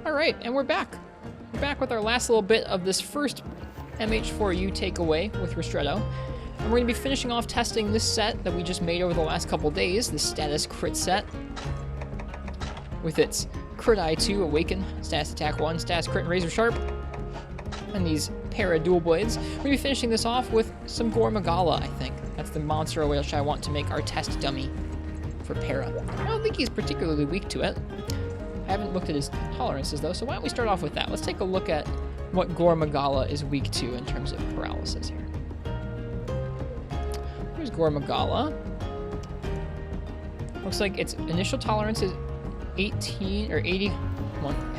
Alright, and we're back. We're back with our last little bit of this first MH4U takeaway with Ristretto. And we're going to be finishing off testing this set that we just made over the last couple days, the status crit set. With its crit I2, Awaken, status attack 1, status crit, and Razor Sharp. And these para dual blades. We're going to be finishing this off with some Gore Magala, I think. That's the monster which I want to make our test dummy for para. I don't think he's particularly weak to it. I haven't looked at his tolerances though, so why don't we start off with that? Let's take a look at what Gore Magala is weak to in terms of paralysis here. Here's Gore Magala. Looks like its initial tolerance is 18 or 80,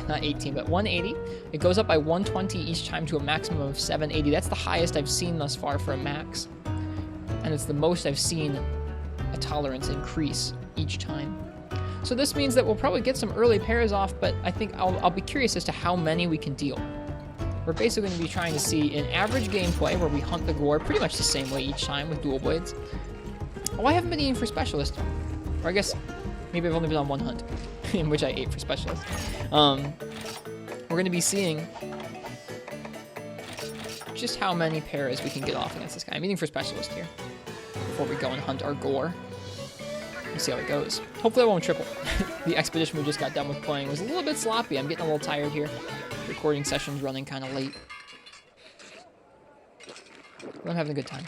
not 18, but 180. It goes up by 120 each time to a maximum of 780. That's the highest I've seen thus far for a max. And it's the most I've seen a tolerance increase each time. So this means that we'll probably get some early pairs off, but I think I'll be curious as to how many we can deal. We're basically going to be trying to see an average gameplay where we hunt the Gore pretty much the same way each time with dual blades. Oh, I haven't been eating for Specialist. Or I guess maybe I've only been on one hunt in which I ate for Specialist. We're going to be seeing just how many pairs we can get off against this guy. I'm eating for Specialist here before we go and hunt our Gore. We'll see how it goes. Hopefully I won't triple. The expedition we just got done with playing was a little bit sloppy. I'm getting a little tired here. Recording session's running kind of late. But I'm having a good time.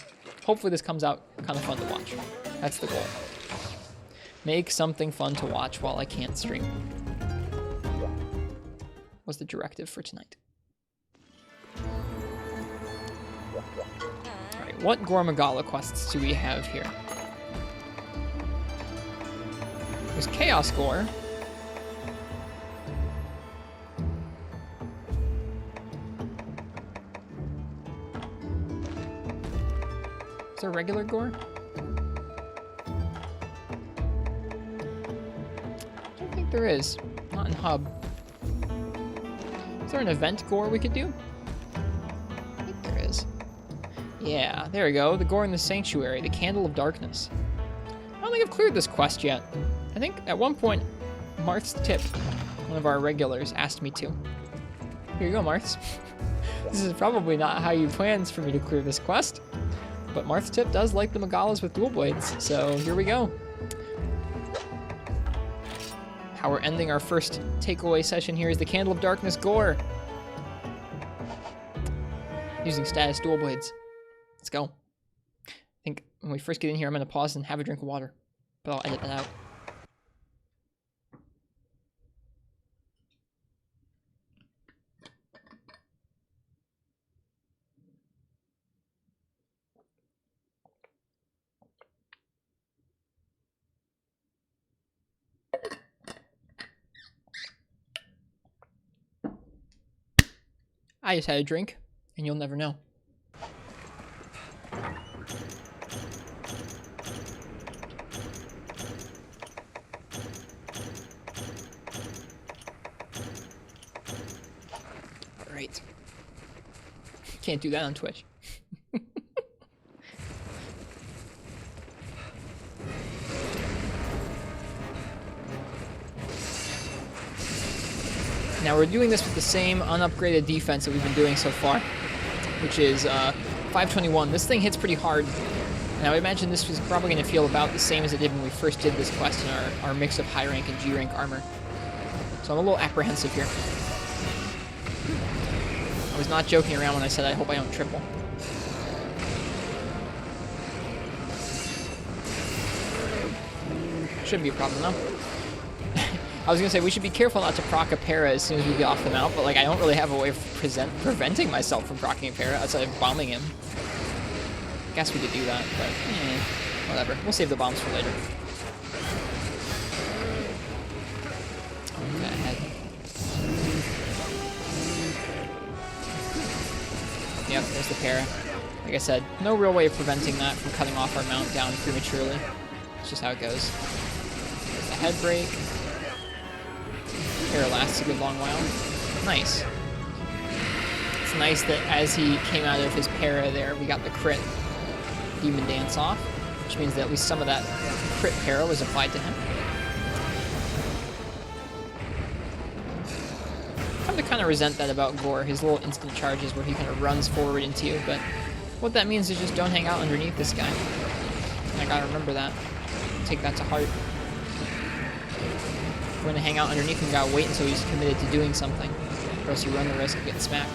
Hopefully this comes out kind of fun to watch. That's the goal. Make something fun to watch while I can't stream. Was the directive for tonight. Alright, what Gore Magala quests do we have here? There's Chaos Gore. Is there regular Gore? I don't think there is. Not in Hub. Is there an event Gore we could do? I think there is. Yeah, there we go. The Gore in the Sanctuary, the Candle of Darkness. I don't think I've cleared this quest yet. I think at one point, Marth's Tip, one of our regulars, asked me to. Here you go, Marth's. This is probably not how you planned for me to clear this quest, but Marth's Tip does like the Magalas with dual blades, so here we go. How we're ending our first takeaway session here is the Candle of Darkness Gore. Using status dual blades. Let's go. I think when we first get in here, I'm going to pause and have a drink of water, but I'll edit that out. I just had a drink, and you'll never know. Alright. Can't do that on Twitch. Now we're doing this with the same unupgraded defense that we've been doing so far, which is 521. This thing hits pretty hard, and I would imagine this was probably going to feel about the same as it did when we first did this quest in our mix of high rank and G rank armor. So I'm a little apprehensive here. I was not joking around when I said I hope I don't triple. Shouldn't be a problem though. I was gonna say we should be careful not to proc a para as soon as we get off the mount, but like I don't really have a way of preventing myself from procking a para outside of bombing him. Guess we could do that, but whatever. We'll save the bombs for later. Okay, ahead. Yep, there's the para. Like I said, no real way of preventing that from cutting off our mount down prematurely. It's just how it goes. There's the head break. Para lasts a good long while. Nice. It's nice that as he came out of his para there, we got the crit Demon Dance off, which means that at least some of that crit para was applied to him. kind of resent that about Gore, his little instant charges where he kind of runs forward into you, but what that means is just don't hang out underneath this guy. And I gotta remember that. Take that to heart. If we're gonna hang out underneath him, gotta wait until he's committed to doing something, or else you run the risk of getting smacked.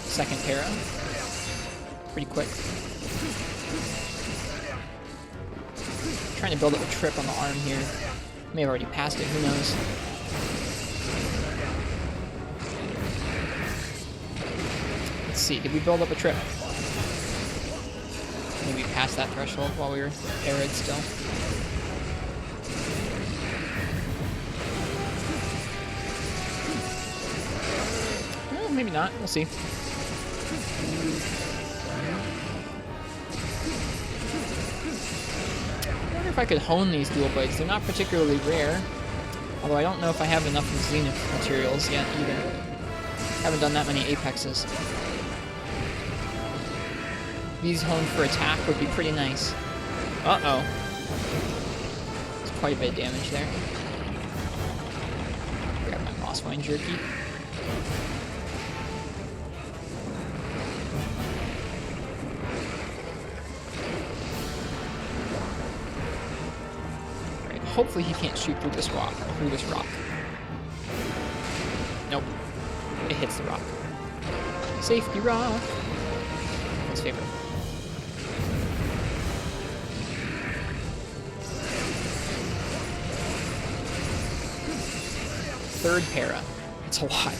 Second para. Pretty quick. Trying to build up a trip on the arm here. May have already passed it, who knows. Let's see, did we build up a trip? Maybe past that threshold while we were arid still. Well, maybe not, we'll see. I wonder if I could hone these dual blades. They're not particularly rare, although I don't know if I have enough Zenith materials yet either. Haven't done that many Apexes. These honed for attack would be pretty nice. Uh-oh. It's quite a bit of damage there. Grab my Moss Vine Jerky. Hopefully he can't shoot through this rock. Nope. It hits the rock. Safety rock. His favorite. Third para. It's a lot.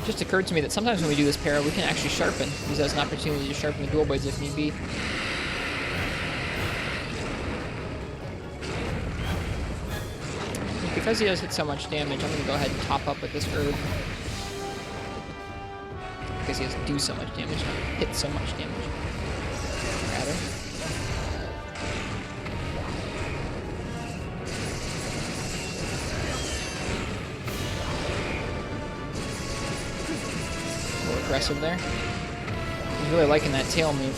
Just occurred to me that sometimes when we do this para, we can actually sharpen. Use that as an opportunity to sharpen the dual blades if need be. Because he does hit so much damage, I'm going to go ahead and top up with this herb. Because he does do so much damage, not hit so much damage. Rather. Aggressive there. He's really liking that tail move.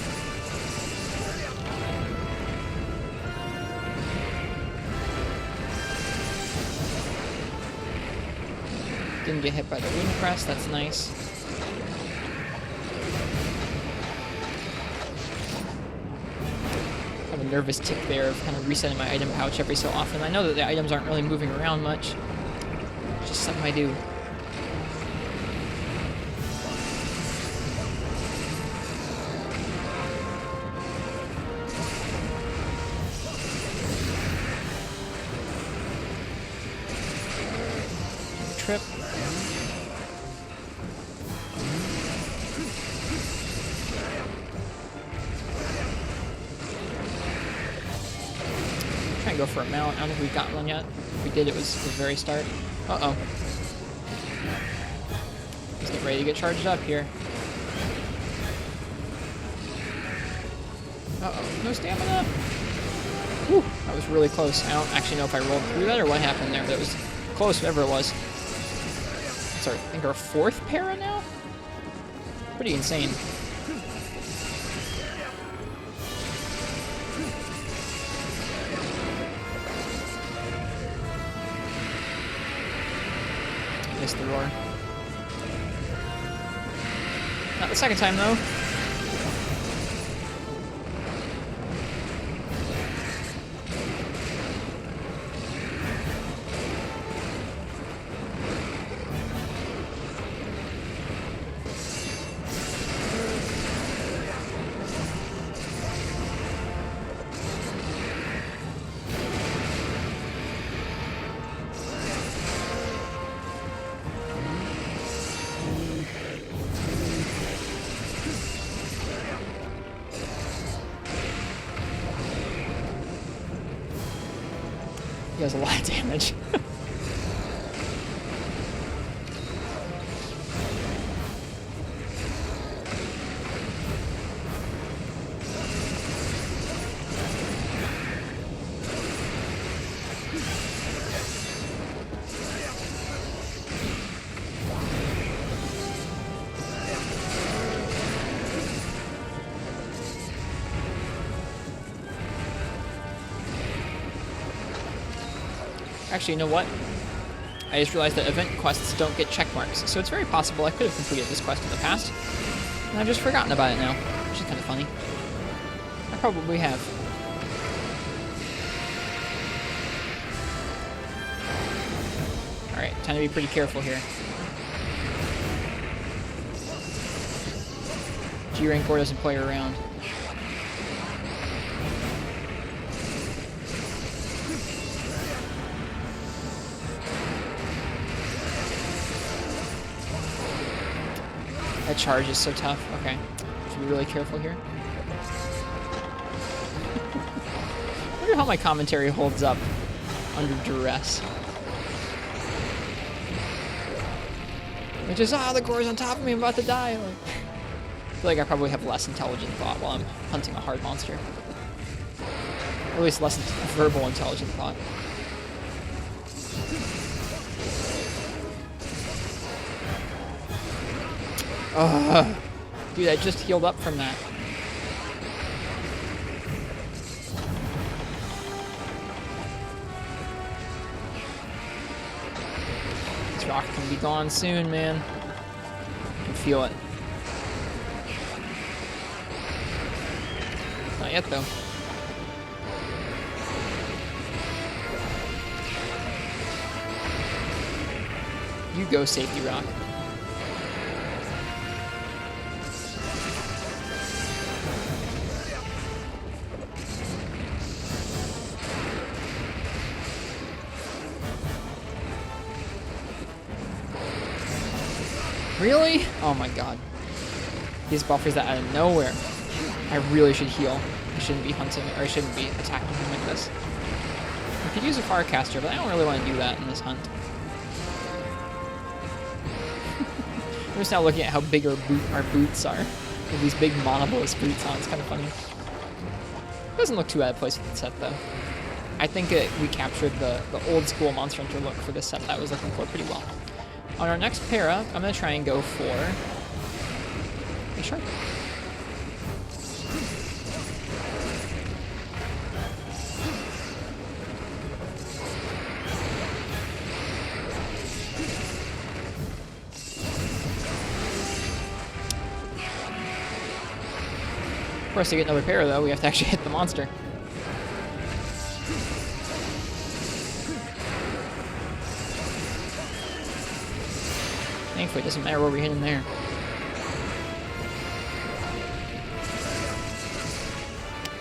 Didn't get hit by the wind crest, that's nice. I have a nervous tick there of kind of resetting my item pouch every so often. I know that the items aren't really moving around much. It's just something I do. Trip. Try and go for a mount. I don't think we've got one yet. If we did, it was the very start. Uh-oh. Let's get ready to get charged up here. Uh-oh. No stamina. Whew. That was really close. I don't actually know if I rolled through that or what happened there, but it was close, whatever it was. Sorry, I think our fourth para now? Pretty insane. Missed the roar. Not the second time, though. He has a lot of damage. Actually, you know what? I just realized that event quests don't get check marks, so it's very possible I could have completed this quest in the past. And I've just forgotten about it now, which is kind of funny. I probably have. Alright, time to be pretty careful here. G-Rank Gore doesn't play around. That charge is so tough. Okay. Should be really careful here. I wonder how my commentary holds up under duress. Which is, the Gore's on top of me, I'm about to die. Like, I feel like I probably have less intelligent thought while I'm hunting a hard monster. Or at least less verbal intelligent thought. Dude, I just healed up from that. This rock can be gone soon, man. I can feel it. Not yet, though. You go, safety rock. Really? Oh my god. These buffers that out of nowhere. I really should heal. I shouldn't be hunting, or I shouldn't be attacking him like this. I could use a Farcaster, but I don't really want to do that in this hunt. I'm just now looking at how big our boots are. With these big monobolous boots on. It's kind of funny. It doesn't look too out of place with the set, though. I think we captured the old school Monster Hunter look for this set that I was looking for pretty well. On our next para, I'm going to try and go for a shark. For us to get another para, though, we have to actually hit the monster. Thankfully, it doesn't matter where we hit him there.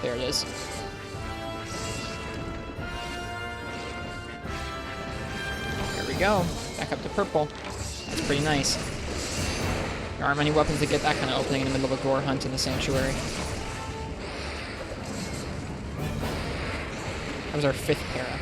There it is. There we go. Back up to purple. That's pretty nice. There aren't many weapons that get that kind of opening in the middle of a Gore hunt in the Sanctuary. That was our 5th para.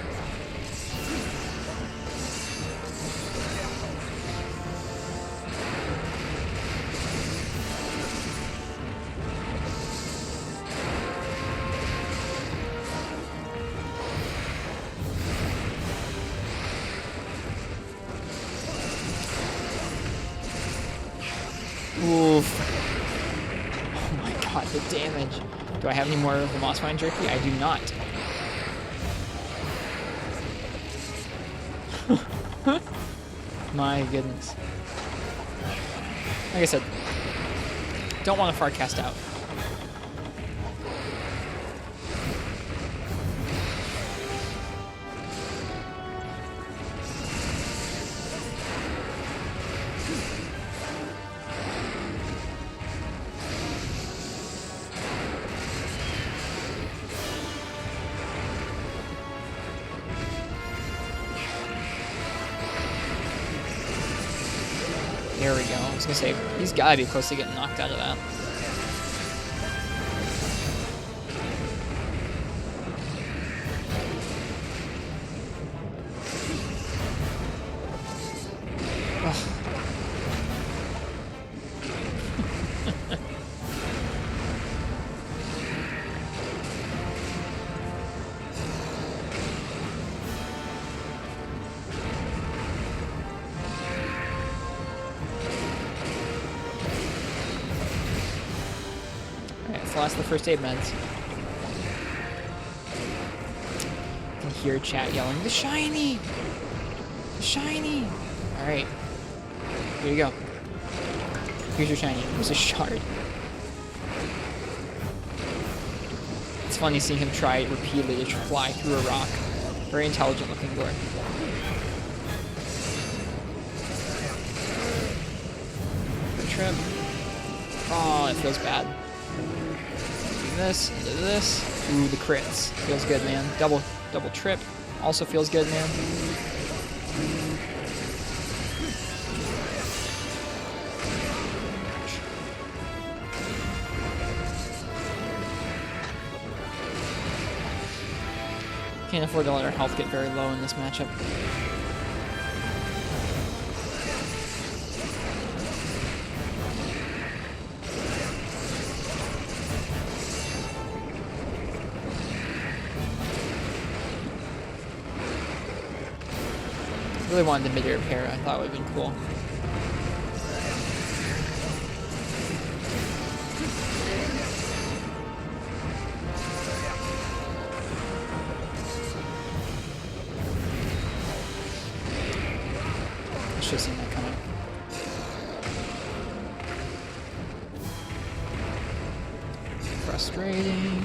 Oof. Oh my god, the damage. Do I have any more of the Moss Vine Jerky? I do not. My goodness. Like I said, don't want to Farcast out. There we go. I was gonna say, he's gotta be close to getting knocked out of that. Last of the first aid meds. I can hear chat yelling, "The shiny!" Shiny! Alright. Here you go. Here's your shiny. It was a shard. It's funny seeing him try repeatedly to fly through a rock. Very intelligent looking Gore. Trip. Oh, it feels bad. Do this, do this. Ooh, the crits. Feels good, man. Double trip. Also feels good, man. Can't afford to let our health get very low in this matchup. Really wanted the mid-air para. I thought it would have been cool. I should have seen that coming. Frustrating.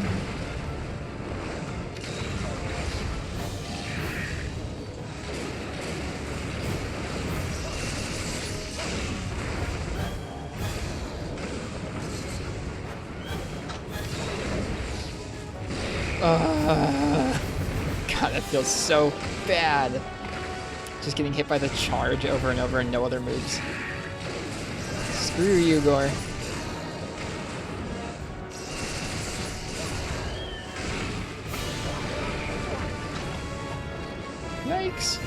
God, that feels so bad. Just getting hit by the charge over and over and no other moves. Screw you, Gore. Yikes.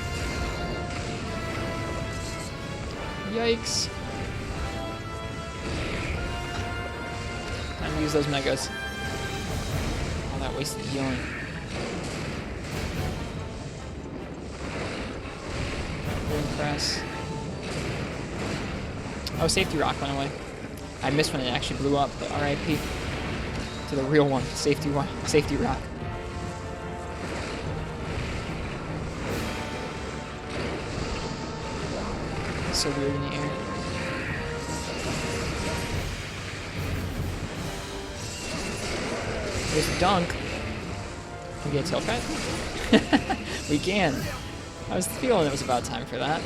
Yikes. Time to use those megas. All that wasted healing. Press. Oh, safety rock went away. I missed when it actually blew up, but RIP to the real one. Safety rock. So weird in the air. There's a dunk. Can we get a tail cut? We can. I was feeling it was about time for that.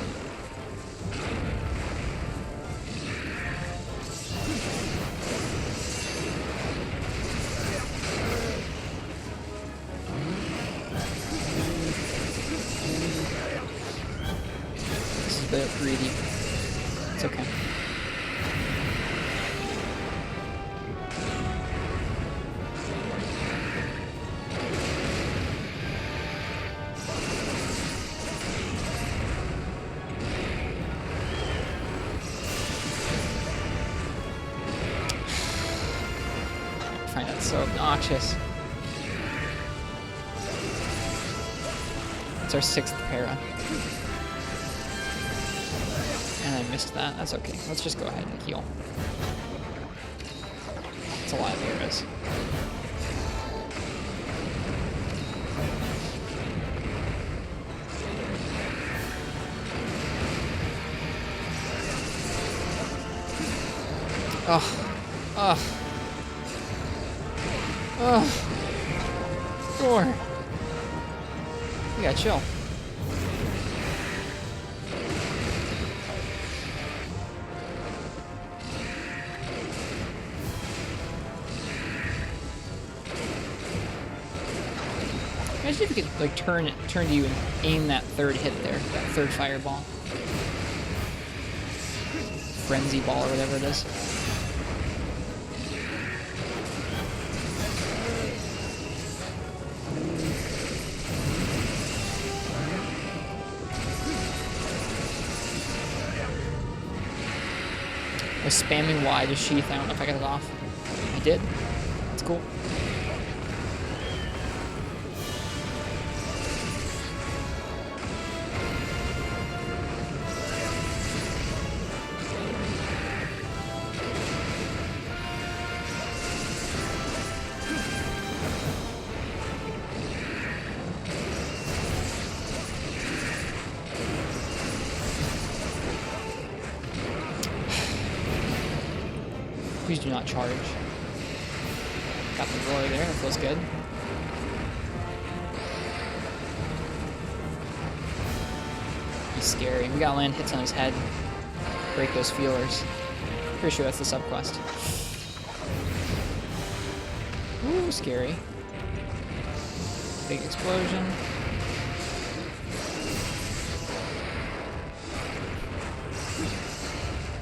This is a bit greedy. It's okay. That's so obnoxious. It's our 6th para. And I missed that. That's okay. Let's just go ahead and heal. That's a lot of paras. Ugh. Gore. You gotta chill. Imagine if you could like turn to you and aim that third hit there, that third fireball. Frenzy ball or whatever it is. I was spamming Y to sheath. I don't know if I got it off. I did. That's cool. Please do not charge. Got the roar there, that feels good. He's scary. We gotta land hits on his head. Break those feelers. Pretty sure that's the subquest. Ooh, scary. Big explosion.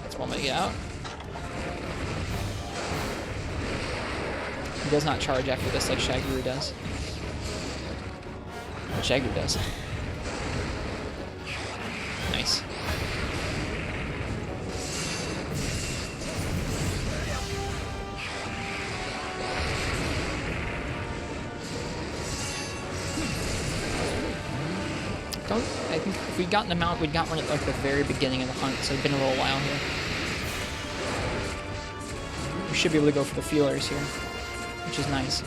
That's one way to get out. He does not charge after this like Shaguru does. What Shaguru does. Nice. I think if we'd gotten the mount, we'd got one at like the very beginning of the hunt, so it's been a little while here. We should be able to go for the feelers here, which is nice.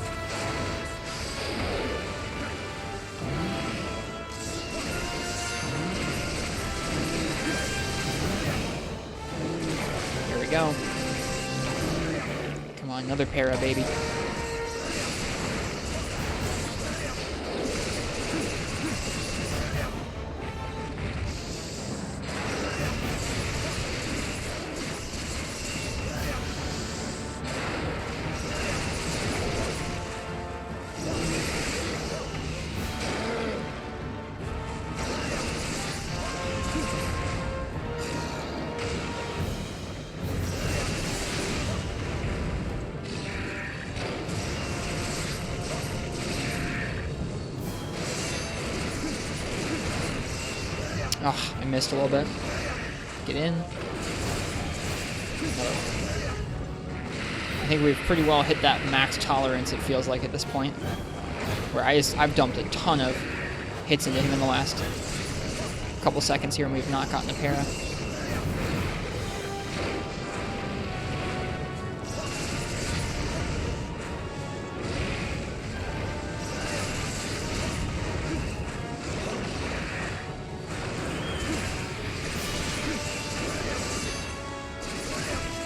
Here we go. Come on, another para, baby. Oh, I missed a little bit. Get in. I think we've pretty well hit that max tolerance, it feels like, at this point. Where I've dumped a ton of hits into him in the last couple seconds here, and we've not gotten a para.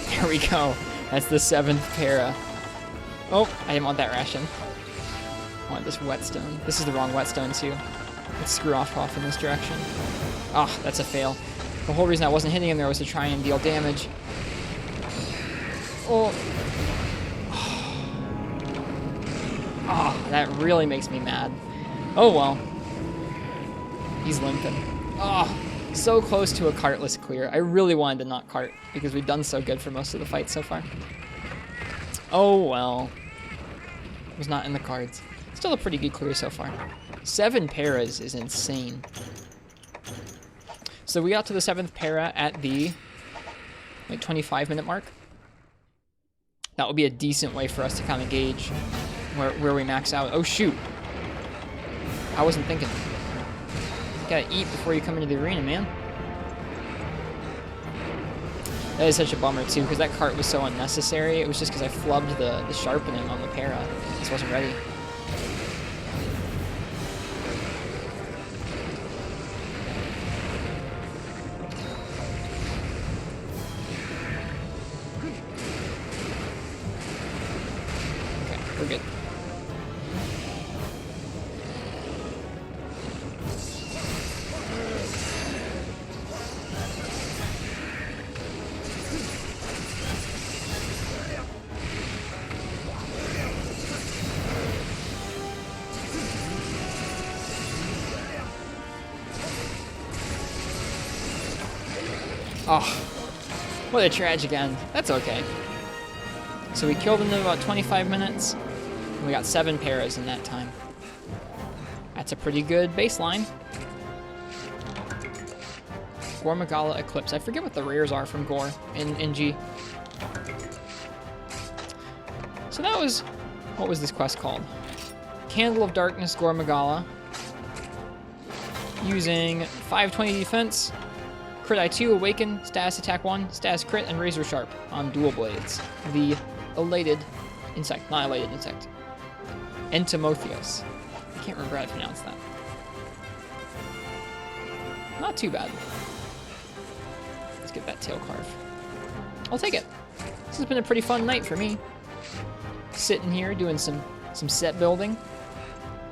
There we go. That's the 7th para. Oh, I didn't want that ration. I want this whetstone. This is the wrong whetstone too. Let's screw off in this direction. Ah, oh, that's a fail. The whole reason I wasn't hitting him there was to try and deal damage. Oh. Oh, that really makes me mad. Oh well. He's limping. Oh. So close to a cartless clear. I really wanted to not cart because we've done so good for most of the fight so far. Oh well. It was not in the cards. Still a pretty good clear so far. 7 paras is insane. So we got to the 7th para at the like 25-minute mark. That would be a decent way for us to kind of gauge where we max out. Oh shoot. I wasn't thinking. You gotta eat before you come into the arena, man. That is such a bummer, too, because that cart was so unnecessary. It was just because I flubbed the sharpening on the para. I just wasn't ready. Okay, we're good. Oh, what a tragic end. That's okay. So we killed him in about 25 minutes, and we got 7 paras in that time. That's a pretty good baseline. Gore Magala Eclipse. I forget what the rares are from Gore in G. So that was, what was this quest called? Candle of Darkness Gore Magala. Using 520 defense. Crit I2, Awaken, Status Attack 1, Status Crit, and Razor Sharp on dual blades. The elated insect, not elated insect. Entomothios. I can't remember how to pronounce that. Not too bad. Let's get that tail carve. I'll take it. This has been a pretty fun night for me. Sitting here doing some set building,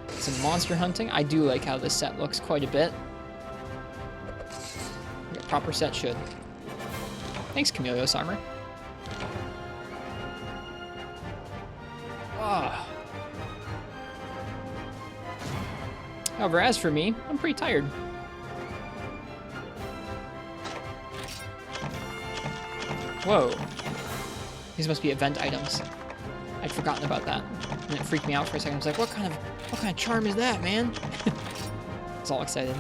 some monster hunting. I do like how this set looks quite a bit. A proper set should. Thanks, Chameleos armor. Ah. However, as for me, I'm pretty tired. Whoa. These must be event items. I'd forgotten about that. And it freaked me out for a second. I was like, what kind of charm is that, man? I was all excited.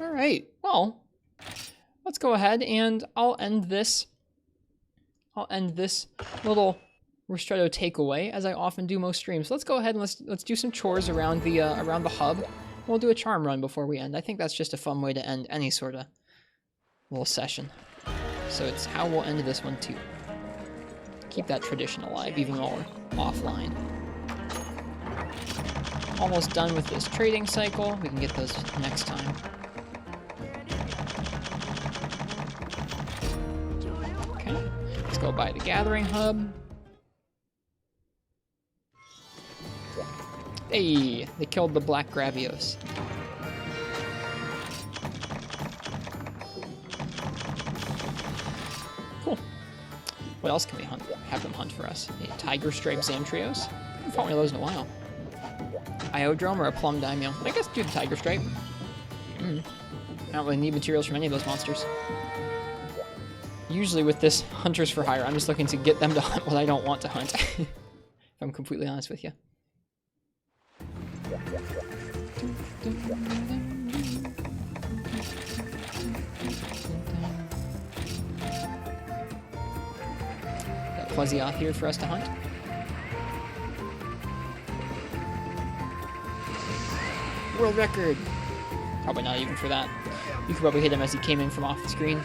Alright, well, let's go ahead and I'll end this little Ristretto takeaway, as I often do most streams. So let's go ahead and let's do some chores around the hub. We'll do a charm run before we end. I think that's just a fun way to end any sort of little session. So it's how we'll end this one too. Keep that tradition alive, even though we're offline. Almost done with this trading cycle. We can get those next time. Okay, let's go by the gathering hub. Hey, they killed the black Gravios. Cool. What else can we hunt? Have them hunt for us? A tiger stripe Zamtrios? I haven't fought one of those in a while. Iodrome or a plum daimyo? I guess do the tiger stripe. I don't really need materials from any of those monsters. Usually with this Hunters for Hire, I'm just looking to get them to hunt what I don't want to hunt. If I'm completely honest with you. Got Plesioth here for us to hunt. World record! Probably not even for that. You could probably hit him as he came in from off the screen.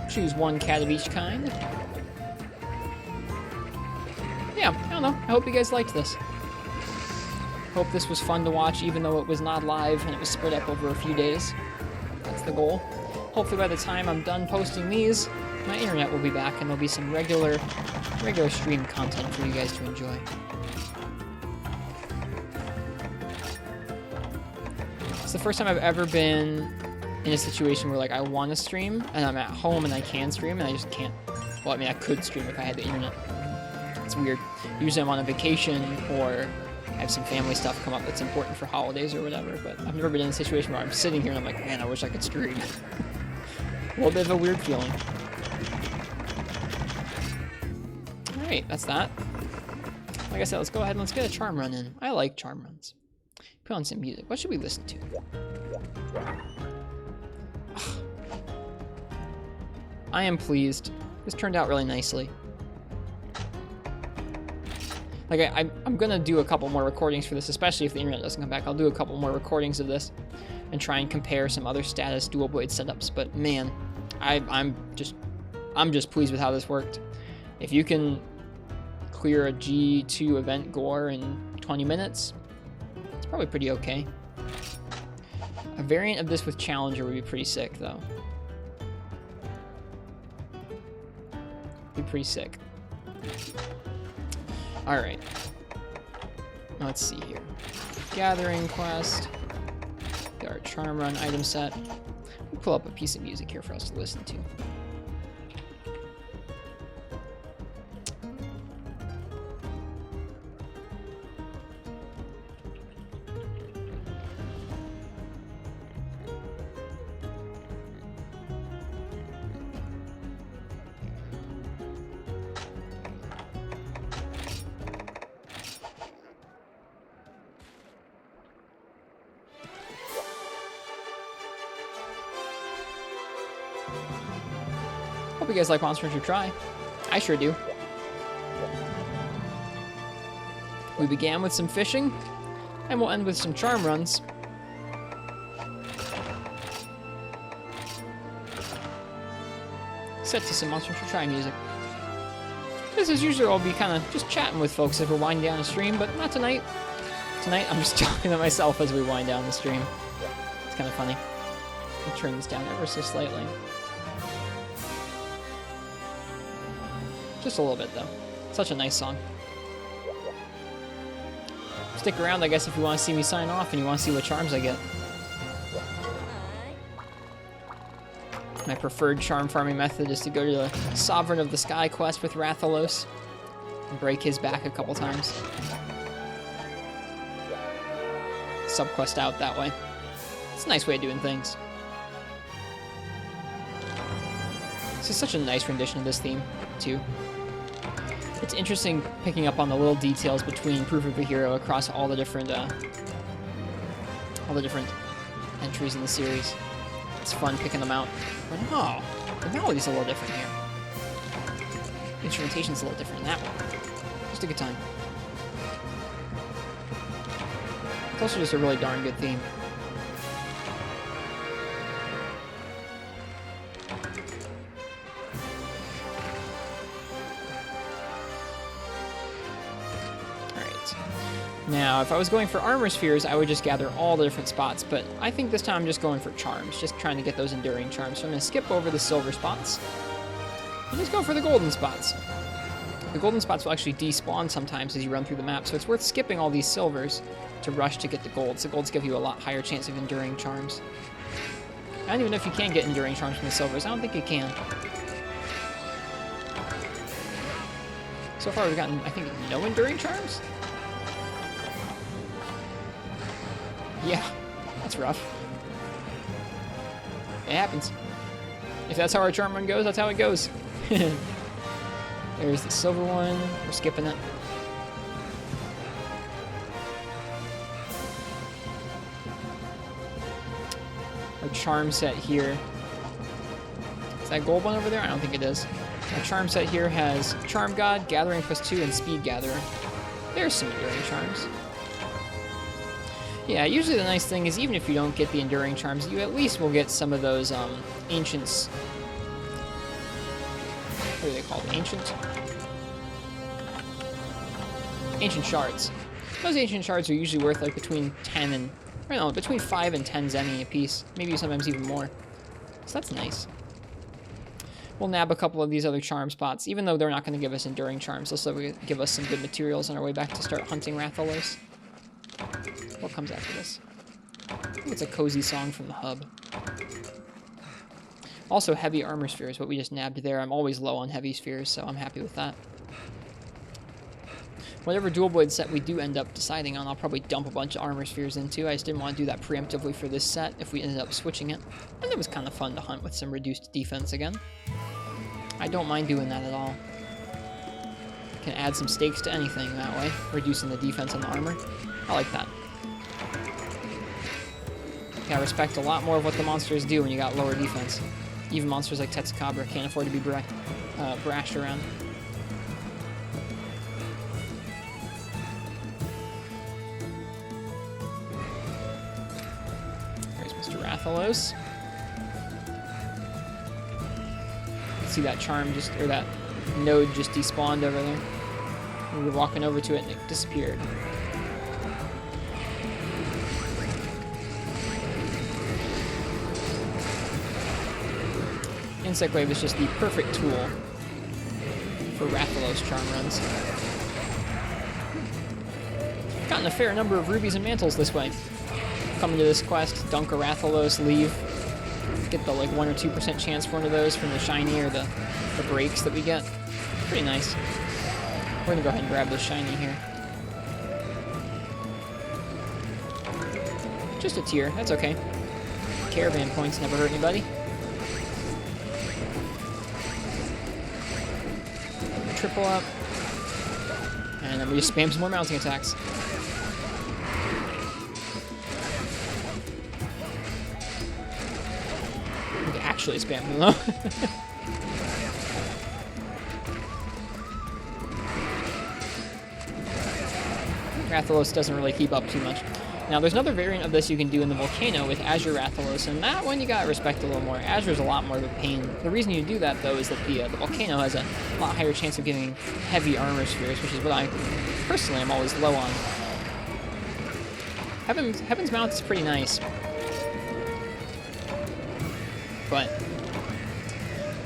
Choose one cat of each kind. Yeah, I don't know. I hope you guys liked this. Hope this was fun to watch, even though it was not live and it was spread up over a few days. That's the goal. Hopefully by the time I'm done posting these, my internet will be back and there'll be some regular stream content for you guys to enjoy. It's the first time I've ever been in a situation where, like, I want to stream, and I'm at home and I can stream, and I just can't. Well, I mean, I could stream if I had the internet. It's weird. Usually I'm on a vacation, or I have some family stuff come up that's important for holidays or whatever, but I've never been in a situation where I'm sitting here and I'm like, man, I wish I could stream. A little bit of a weird feeling. Alright, that's that. Like I said, let's go ahead and let's get a charm run in. I like charm runs. Put on some music. What should we listen to? I am pleased. This turned out really nicely. Like, I'm gonna do a couple more recordings for this, especially if the internet doesn't come back. I'll do a couple more recordings of this and try and compare some other status dual blade setups. But man, I'm just pleased with how this worked. If you can clear a G2 event Gore in 20 minutes, it's probably pretty okay. A variant of this with Challenger would be pretty sick, though. Be pretty sick. Alright. Let's see here. Gathering quest. Got our charm run item set. We'll pull up a piece of music here for us to listen to. Hope you guys like Monster Hunter Try. I sure do. We began with some fishing, and we'll end with some charm runs. set to some Monster Hunter Tri music. This is usually I'll be kind of just chatting with folks as we're winding down the stream, but not tonight. Tonight I'm just talking to myself as we wind down the stream. It's kind of funny. I'll turn this down ever so slightly. Just a little bit though. Such a nice song. Stick around, I guess, if you want to see me sign off and you want to see what charms I get. My preferred charm farming method is to go to the Sovereign of the Sky quest with Rathalos and break his back a couple times. Subquest out that way. It's a nice way of doing things. This is such a nice rendition of this theme, too. It's interesting picking up on the little details between Proof of a Hero across all the different entries in the series. It's fun picking them out. But oh, the melody's a little different here. The instrumentation's a little different in that one. Just a good time. It's also just a really darn good theme. Now, if I was going for armor spheres, I would just gather all the different spots, but I think this time I'm just going for charms, just trying to get those enduring charms. So I'm going to skip over the silver spots and just go for the golden spots. The golden spots will actually despawn sometimes as you run through the map, so it's worth skipping all these silvers to rush to get the golds. The golds give you a lot higher chance of enduring charms. I don't even know if you can get enduring charms from the silvers. I don't think you can. So far we've gotten, I think, no enduring charms? Yeah, that's rough. It happens. If that's how our charm run goes, that's how it goes. There's the silver one. We're skipping it. Our charm set here. Is that gold one over there? I don't think it is. Our charm set here has Charm God, Gathering +2, and Speed Gatherer. There's some enduring charms. Yeah, usually the nice thing is even if you don't get the enduring charms, you at least will get some of those ancients. What are they called? Ancient shards. Those ancient shards are usually worth like between 10 and, I don't know, between 5 and 10 zenny a piece. Maybe sometimes even more. So that's nice. We'll nab a couple of these other charm spots, even though they're not going to give us enduring charms. They'll still give us some good materials on our way back to start hunting Rathalos. What comes after this? I think it's a cozy song from the hub. Also, heavy armor sphere is what we just nabbed there. I'm always low on heavy spheres, so I'm happy with that. Whatever dual blade set we do end up deciding on, I'll probably dump a bunch of armor spheres into. I just didn't want to do that preemptively for this set if we ended up switching it. And it was kind of fun to hunt with some reduced defense again. I don't mind doing that at all. Can add some stakes to anything that way, reducing the defense on the armor. I like that. I respect a lot more of what the monsters do when you got lower defense. Even monsters like Tetsukabra can't afford to be brashed around. There's Mr. Rathalos. See that charm just, or that node just despawned over there. We were walking over to it and it disappeared. Insect Wave is just the perfect tool for Rathalos charm runs. Gotten a fair number of rubies and mantles this way. Coming to this quest, dunk a Rathalos, leave. Get the like 1 or 2% chance for one of those from the shiny or the breaks that we get. Pretty nice. We're gonna go ahead and grab this shiny here. Just a tier, that's okay. Caravan points never hurt anybody. Triple up. And then we just spam some more mounting attacks. We can actually spam them though. Rathalos doesn't really keep up too much. Now, there's another variant of this you can do in the Volcano with Azure Rathalos, and that one you gotta respect a little more. Azure's a lot more of a pain. The reason you do that, though, is that the Volcano has a lot higher chance of giving heavy armor spheres, which is what I, personally, am always low on. Heaven's Mount is pretty nice. But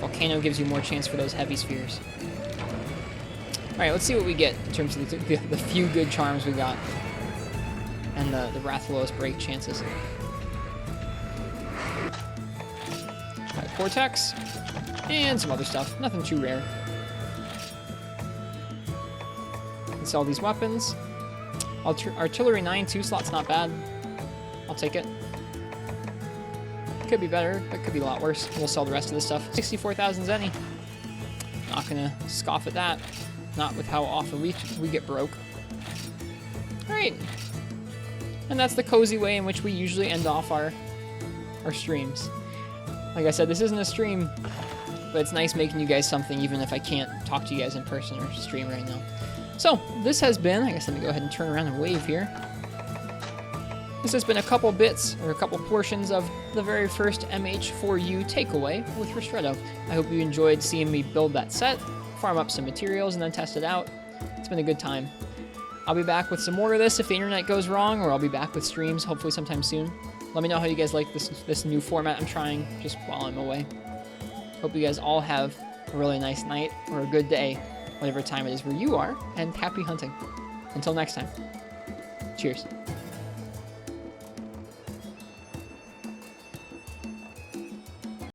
Volcano gives you more chance for those heavy spheres. Alright, let's see what we get in terms of the few good charms we got. And the Rathalos break chances. Alright, Cortex. And some other stuff. Nothing too rare. Let's sell these weapons. Artillery 9 2-slot's not bad. I'll take it. Could be better, but could be a lot worse. We'll sell the rest of this stuff. 64,000 zenny. Not gonna scoff at that. Not with how often we get broke. Alright. And that's the cozy way in which we usually end off our streams. Like I said, this isn't a stream, but it's nice making you guys something even if I can't talk to you guys in person or stream right now. So, this has been, I guess let me go ahead and turn around and wave here. This has been a couple bits, or a couple portions of the very first MH4U takeaway with Ristretto. I hope you enjoyed seeing me build that set, farm up some materials, and then test it out. It's been a good time. I'll be back with some more of this if the internet goes wrong, or I'll be back with streams hopefully sometime soon. Let me know how you guys like this new format I'm trying just while I'm away. Hope you guys all have a really nice night or a good day, whatever time it is where you are, and happy hunting. Until next time, cheers.